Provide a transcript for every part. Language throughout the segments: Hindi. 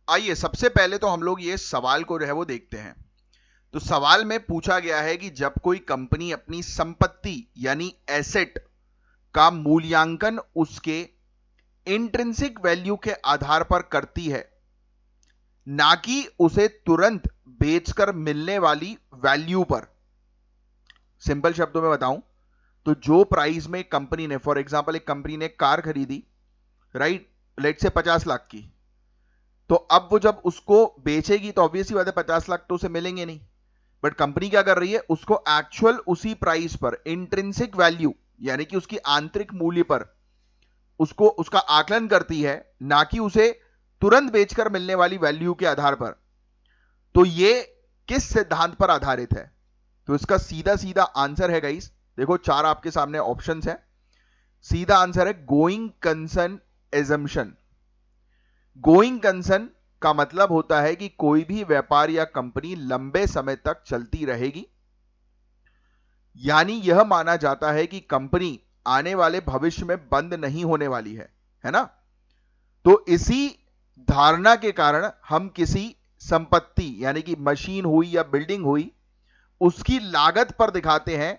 आइए सबसे पहले तो हम लोग ये सवाल को जो है वो देखते हैं। तो सवाल में पूछा गया है कि जब कोई कंपनी अपनी संपत्ति यानी एसेट का मूल्यांकन उसके इंट्रिंसिक वैल्यू के आधार पर करती है, ना कि उसे तुरंत बेचकर मिलने वाली वैल्यू पर। सिंपल शब्दों में बताऊं तो जो प्राइस में कंपनी ने, फॉर एग्जांपल एक कंपनी ने कार खरीदी, राइट, लेट से 50 लाख की, तो अब वो जब उसको बेचेगी तो ऑब्वियसली बात है 50 लाख तो उसे मिलेंगे नहीं। बट कंपनी क्या कर रही है, उसको एक्चुअल उसी प्राइस पर इंट्रिंसिक वैल्यू यानी कि उसकी आंतरिक मूल्य पर उसको उसका आकलन करती है, ना कि उसे तुरंत बेचकर मिलने वाली वैल्यू के आधार पर। तो ये किस सिद्धांत पर आधारित है? तो इसका सीधा सीधा आंसर है गाइस, देखो चार आपके सामने ऑप्शंस है। सीधा आंसर है going concern assumption. Going concern का मतलब होता है कि कोई भी व्यापार या कंपनी लंबे समय तक चलती रहेगी, यानी यह माना जाता है कि कंपनी आने वाले भविष्य में बंद नहीं होने वाली है ना। तो इसी धारणा के कारण हम किसी संपत्ति यानी कि मशीन हुई या बिल्डिंग हुई, उसकी लागत पर दिखाते हैं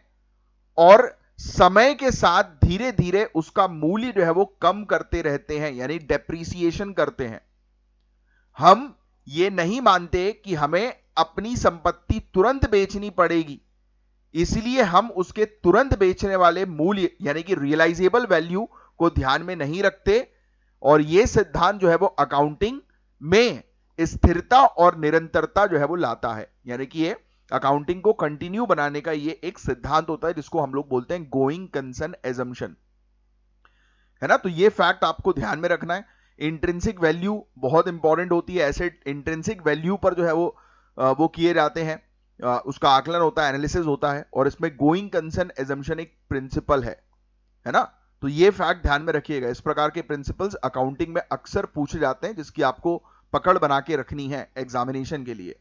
और समय के साथ धीरे धीरे उसका मूल्य जो है वो कम करते रहते हैं, यानी डेप्रिसिएशन करते हैं। हम ये नहीं मानते कि हमें अपनी संपत्ति तुरंत बेचनी पड़ेगी, इसलिए हम उसके तुरंत बेचने वाले मूल्य यानी कि रियलाइजेबल वैल्यू को ध्यान में नहीं रखते। और यह सिद्धांत जो है वो अकाउंटिंग में स्थिरता और निरंतरता जो है वो लाता है, यानी कि ये अकाउंटिंग को कंटिन्यू बनाने का ये एक सिद्धांत होता है जिसको हम लोग बोलते हैं गोइंग कंसर्न एजम्पशन, है ना। तो ये फैक्ट आपको ध्यान में रखना है। इंट्रिंसिक वैल्यू बहुत इंपॉर्टेंट होती है, एसेट इंट्रिंसिक वैल्यू पर जो है वो किए जाते हैं, उसका आकलन होता है, एनालिसिस होता है, और इसमें गोइंग कंसर्न एजम्पशन एक प्रिंसिपल है ना। तो ये फैक्ट ध्यान में रखिएगा। इस प्रकार के प्रिंसिपल्स अकाउंटिंग में अक्सर पूछे जाते हैं, जिसकी आपको पकड़ बना के रखनी है एग्जामिनेशन के लिए।